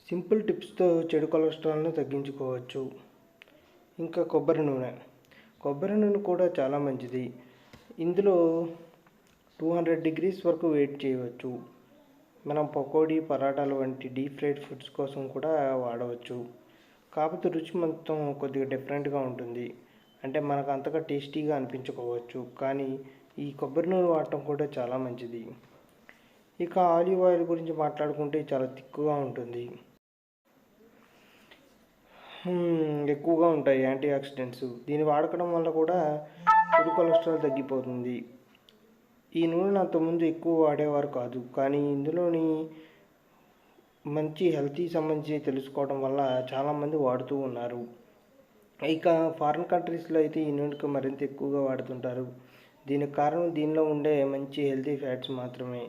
Simple టిప్స్తో చెడు కొలెస్ట్రాల్ను తగ్గించుకోవచ్చు. ఇంకా కొబ్బరి నూనె కూడా చాలా మంచిది. ఇందులో 200 degrees వరకు వెయిట్ చేయవచ్చు. మనం పకోడీ, పరాటాలు వంటి డీప్ ఫ్రైడ్ ఫుడ్స్ కోసం కూడా వాడవచ్చు. కాకపోతే రుచి మొత్తం కొద్దిగా డిఫరెంట్గా ఉంటుంది. అంటే మనకు అంతగా టేస్టీగా అనిపించకపోవచ్చు, కానీ ఈ కొబ్బరి నూనె వాడటం కూడా చాలా మంచిది. ఇక ఆలివ్ ఆయిల్ గురించి మాట్లాడుకుంటే చాలా తిక్కుగా ఉంటుంది. ఎక్కువగా ఉంటాయి యాంటీ ఆక్సిడెంట్స్. దీని వాడకడం వల్ల కూడా చెడు కొలెస్ట్రాల్ తగ్గిపోతుంది. ఈ నూనెను అంతకుముందు ఎక్కువ వాడేవారు కాదు, కానీ ఇందులోని మంచి హెల్తీ సంబంధించి తెలుసుకోవడం వల్ల చాలామంది వాడుతూ ఉన్నారు. ఇక ఫారిన్ కంట్రీస్లో అయితే ఈ నూనెకి మరింత ఎక్కువగా వాడుతుంటారు. దీనికి కారణం దీనిలో ఉండే మంచి హెల్తీ ఫ్యాట్స్ మాత్రమే.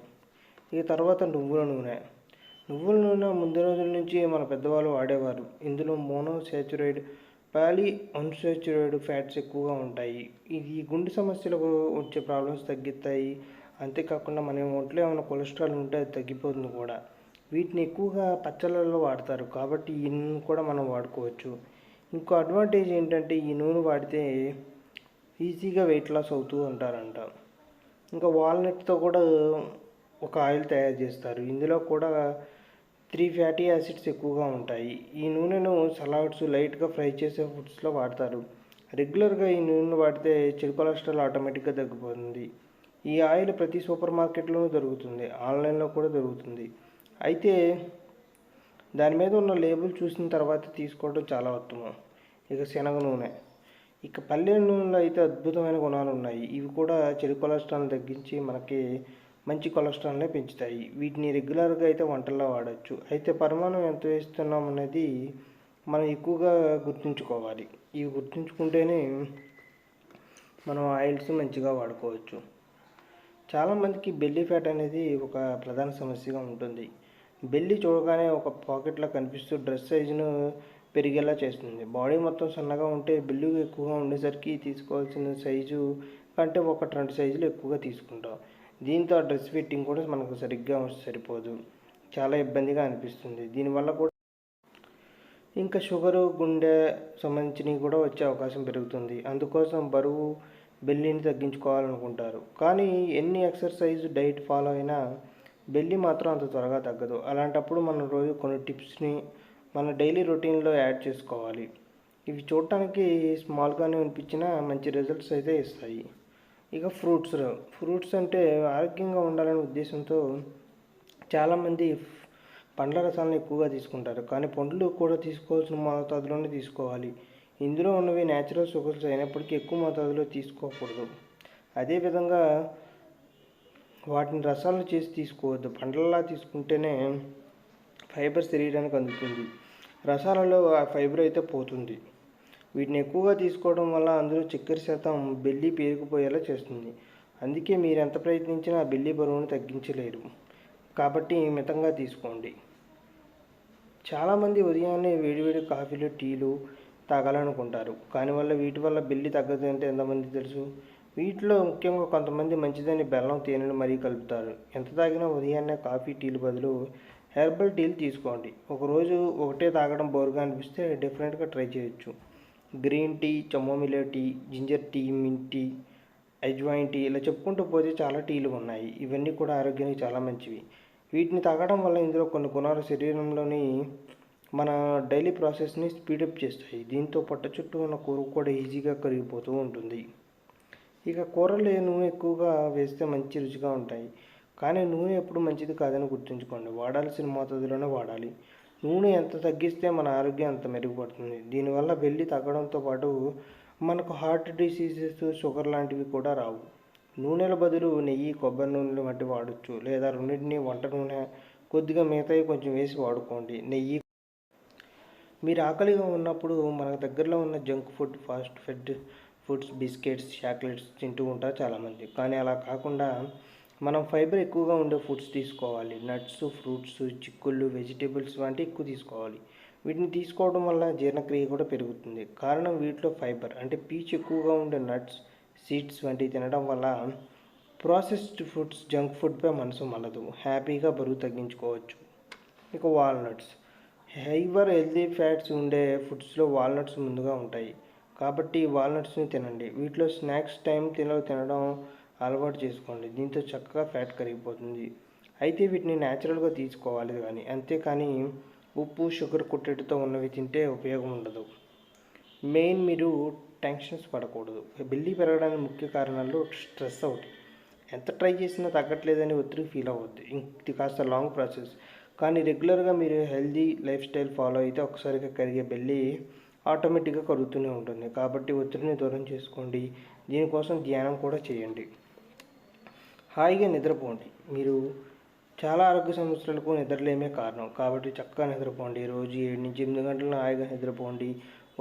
ఇక తర్వాత నువ్వుల నూనె ముందు రోజుల నుంచి మన పెద్దవాళ్ళు వాడేవారు. ఇందులో మోనోసాచురైడ్, పాలీ అన్సాచురైడ్ ఫ్యాట్స్ ఎక్కువగా ఉంటాయి. ఇది గుండె సమస్యలకు వచ్చే ప్రాబ్లమ్స్ తగ్గిస్తాయి. అంతేకాకుండా మన ఒంట్లో ఏమైనా కొలెస్ట్రాల్ ఉంటే అది తగ్గిపోతుంది కూడా. వీటిని ఎక్కువగా పచ్చళ్ళల్లో వాడతారు, కాబట్టి ఈ నూనె కూడా మనం వాడుకోవచ్చు. ఇంకో అడ్వాంటేజ్ ఏంటంటే ఈ నూనె వాడితే ఈజీగా వెయిట్ లాస్ అవుతూ ఉంటారంట. ఇంకా వాల్నట్తో కూడా ఒక ఆయిల్ తయారు చేస్తారు. ఇందులో కూడా 3 ఫ్యాటీ యాసిడ్స్ ఎక్కువగా ఉంటాయి. ఈ నూనెను సలాడ్స్, లైట్గా ఫ్రై చేసే ఫుడ్స్లో వాడతారు. రెగ్యులర్గా ఈ నూనెను వాడితే చెడు కొలెస్ట్రాల్ ఆటోమేటిక్గా తగ్గిపోతుంది. ఈ ఆయిల్ ప్రతి సూపర్ మార్కెట్లోనూ దొరుకుతుంది, ఆన్లైన్లో కూడా దొరుకుతుంది. అయితే దాని మీద ఉన్న లేబుల్ చూసిన తర్వాత తీసుకోవడం చాలా ఉత్తమం. ఇక శనగ నూనె. ఇక పల్లెల నూనెలో అయితే అద్భుతమైన గుణాలు ఉన్నాయి. ఇవి కూడా చెడు కొలెస్ట్రాల్ని తగ్గించి మనకి మంచి కొలెస్ట్రాల్నే పెంచుతాయి. వీటిని రెగ్యులర్గా అయితే వంటల్లో వాడచ్చు. అయితే పరిమాణం ఎంత వేస్తున్నాం అనేది మనం ఎక్కువగా గుర్తుంచుకోవాలి. ఇవి గుర్తుంచుకుంటేనే మనం ఆయిల్స్ మంచిగా వాడుకోవచ్చు. చాలామందికి బెల్లీ ఫ్యాట్ అనేది ఒక ప్రధాన సమస్యగా ఉంటుంది. బెల్లీ చూడగానే ఒక పాకెట్లో కనిపిస్తూ డ్రెస్ సైజును పెరిగేలా చేస్తుంది. బాడీ మొత్తం సన్నగా ఉంటే బెల్లీ ఎక్కువగా ఉండేసరికి తీసుకోవాల్సిన సైజు కంటే 1-2 సైజులు ఎక్కువగా తీసుకుంటాం. దీంతో ఆ డ్రెస్ ఫిట్టింగ్ కూడా మనకు సరిగ్గా సరిపోదు, చాలా ఇబ్బందిగా అనిపిస్తుంది. దీనివల్ల కూడా ఇంకా షుగరు, గుండె సంబంధించినవి కూడా వచ్చే అవకాశం పెరుగుతుంది. అందుకోసం బరువు, బెల్లీని తగ్గించుకోవాలనుకుంటారు. కానీ ఎన్ని ఎక్సర్సైజ్, డైట్ ఫాలో అయినా బెల్లీ మాత్రం అంత త్వరగా తగ్గదు. అలాంటప్పుడు మనం రోజు కొన్ని టిప్స్ని మన డైలీ రొటీన్లో యాడ్ చేసుకోవాలి. ఇవి చూడటానికి స్మాల్గానే అనిపించినా మంచి రిజల్ట్స్ అయితే ఇస్తాయి. ఇక ఫ్రూట్స్ అంటే ఆరోగ్యంగా ఉండాలనే ఉద్దేశంతో చాలామంది పండ్ల రసాలను ఎక్కువగా తీసుకుంటారు, కానీ పండ్లు కూడా తీసుకోవాల్సిన మోతాదులోనే తీసుకోవాలి. ఇందులో ఉన్నవి న్యాచురల్ షుగర్స్ అయినప్పటికీ ఎక్కువ మోతాదులో తీసుకోకూడదు. అదేవిధంగా వాటిని రసాలను చేసి తీసుకోవద్దు. పండ్లలా తీసుకుంటేనే ఫైబర్ శరీరానికి అందుతుంది. రసాలలో ఆ ఫైబర్ అయితే పోతుంది. వీటిని ఎక్కువగా తీసుకోవడం వల్ల అందులో చక్కెర శాతం బెల్లీ పేరుకుపోయేలా చేస్తుంది. అందుకే మీరు ఎంత ప్రయత్నించినా బెల్లీ బరువును తగ్గించలేరు. కాబట్టి మితంగా తీసుకోండి. చాలామంది ఉదయాన్నే వేడివేడి కాఫీలు, టీలు తాగాలనుకుంటారు, కానీ వీటి వల్ల బెల్లీ తగ్గదంటే ఎంతమంది తెలుసు? వీటిలో ముఖ్యంగా కొంతమంది మంచిదని బెల్లం, తేనెను మరీ కలుపుతారు. ఎంత తాగినా ఉదయాన్నే కాఫీ, టీలు బదులు హెర్బల్ టీలు తీసుకోండి. ఒకరోజు ఒకటే తాగడం బోరుగా అనిపిస్తే డిఫరెంట్గా ట్రై చేయొచ్చు. Green tea, chamomile tea, ginger tea, mint tea, ajwain tea, ఇలా చెప్పుకుంటూ పోతే చాలా టీలు ఉన్నాయి. ఇవన్నీ కూడా ఆరోగ్యానికి చాలా మంచివి. వీటిని తాగడం వల్ల ఇందులో కొన్ని గుణాలు శరీరంలోని మన డైలీ ప్రాసెస్ని స్పీడప్ చేస్తాయి. దీంతో పొట్ట చుట్టూ ఉన్న కొవ్వు కూడా ఈజీగా కరిగిపోతూ ఉంటుంది. ఇక కూరలు నూనె ఎక్కువగా వేస్తే మంచి రుచిగా ఉంటాయి, కానీ నూనె ఎప్పుడు మంచిది కాదని గుర్తుంచుకోండి. వాడాల్సిన మోతాదులోనే వాడాలి. నూనె ఎంత తగ్గిస్తే మన ఆరోగ్యం అంత మెరుగుపడుతుంది. దీనివల్ల బెల్లీ తగ్గడంతో పాటు మనకు హార్ట్ డిసీజెస్, షుగర్ లాంటివి కూడా రావు. నూనెల బదులు నెయ్యి, కొబ్బరి నూనెలు వంటి వాడచ్చు, లేదా రెండింటిని వంట నూనె కొద్దిగా మిగతాయి కొంచెం వేసి వాడుకోండి. నెయ్యి మీరు ఆకలిగా ఉన్నప్పుడు మనకు దగ్గరలో ఉన్న junk food, fast foods, biscuits, chocolates తింటూ ఉంటారు చాలామంది. కానీ అలా కాకుండా మనం ఫైబర్ ఎక్కువగా ఉండే ఫుడ్స్ తీసుకోవాలి. నట్స్, ఫ్రూట్స్, చిక్కుళ్ళు, వెజిటేబుల్స్ వంటి ఎక్కువ తీసుకోవాలి. వీటిని తీసుకోవడం వల్ల జీర్ణక్రియ కూడా పెరుగుతుంది. కారణం వీటిలో ఫైబర్ అంటే పీచు ఎక్కువగా ఉండే నట్స్, సీడ్స్ వంటివి తినడం వల్ల ప్రాసెస్డ్ ఫుడ్స్, జంక్ ఫుడ్పై మనసు మళ్ళదు. హ్యాపీగా బరువు తగ్గించుకోవచ్చు. ఇక వాల్నట్స్ హైపర్ హెల్తీ ఫ్యాట్స్ ఉండే ఫుడ్స్లో వాల్నట్స్ ముందుగా ఉంటాయి. కాబట్టి వాల్నట్స్ని తినండి. వీటిలో స్నాక్స్ తినడం అలవాటు చేసుకోండి. దీంతో చక్కగా ఫ్యాట్ కరిగిపోతుంది. అయితే వీటిని న్యాచురల్గా తీసుకోవాలి కానీ, అంతేకాని ఉప్పు షుగర్ కొట్టేటితో ఉన్నవి తింటే ఉపయోగం ఉండదు. మెయిన్ మీరు టెన్షన్స్ పడకూడదు. బెల్లి పెరగడానికి ముఖ్య కారణాల్లో స్ట్రెస్ ఒకటి. ఎంత ట్రై చేసినా తగ్గట్లేదని ఒత్తిడి ఫీల్ అవ్వద్దు. ఇది కాస్త లాంగ్ ప్రాసెస్. కానీ రెగ్యులర్గా మీరు హెల్దీ లైఫ్ స్టైల్ ఫాలో అయితే ఒకసారిగా కరిగే బెల్లి ఆటోమేటిక్గా కరుగుతూనే ఉంటుంది. కాబట్టి ఒత్తిడిని దూరం చేసుకోండి. దీనికోసం ధ్యానం కూడా చేయండి. హాయిగా నిద్రపోండి. మీరు చాలా ఆరోగ్య సమస్యలకు నిద్రలేమే కారణం. కాబట్టి చక్కగా నిద్రపోండి. రోజు 7-8 గంటలను హాయిగా నిద్రపోండి.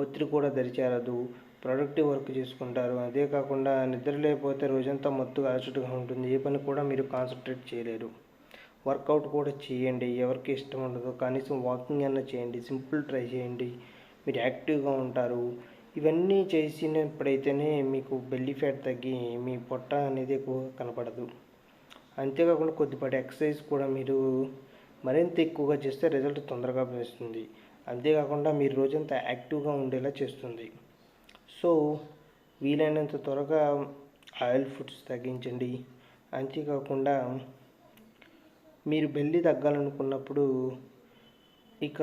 ఒత్తిడి కూడా దరిచేరదు. ప్రొడక్టివ్ వర్క్ చేసుకుంటారు. అదే కాకుండా నిద్ర లేకపోతే రోజంతా మత్తుగా అలసటగా ఉంటుంది. ఏ పని కూడా మీరు కాన్సన్ట్రేట్ చేయలేరు. వర్కౌట్ కూడా చేయండి. ఎవరికి ఇష్టం ఉండదు. కనీసం వాకింగ్ అన్నా చేయండి. సింపుల్ ట్రై చేయండి. మీరు యాక్టివ్గా ఉంటారు. ఇవన్నీ చేసినప్పుడైతేనే మీకు బెల్లీ ఫ్యాట్ తగ్గి మీ పొట్ట అనేది ఎక్కువగా కనపడదు. అంతేకాకుండా కొద్దిపాటి ఎక్సర్సైజ్ కూడా మీరు మరింత ఎక్కువగా చేస్తే రిజల్ట్ తొందరగా వస్తుంది. అంతేకాకుండా మీరు రోజంతా యాక్టివ్గా ఉండేలా చేస్తుంది. సో వీలైనంత త్వరగా ఆయిల్ ఫుడ్స్ తగ్గించండి. అంతేకాకుండా మీరు బెల్లి తగ్గాలనుకున్నప్పుడు ఇక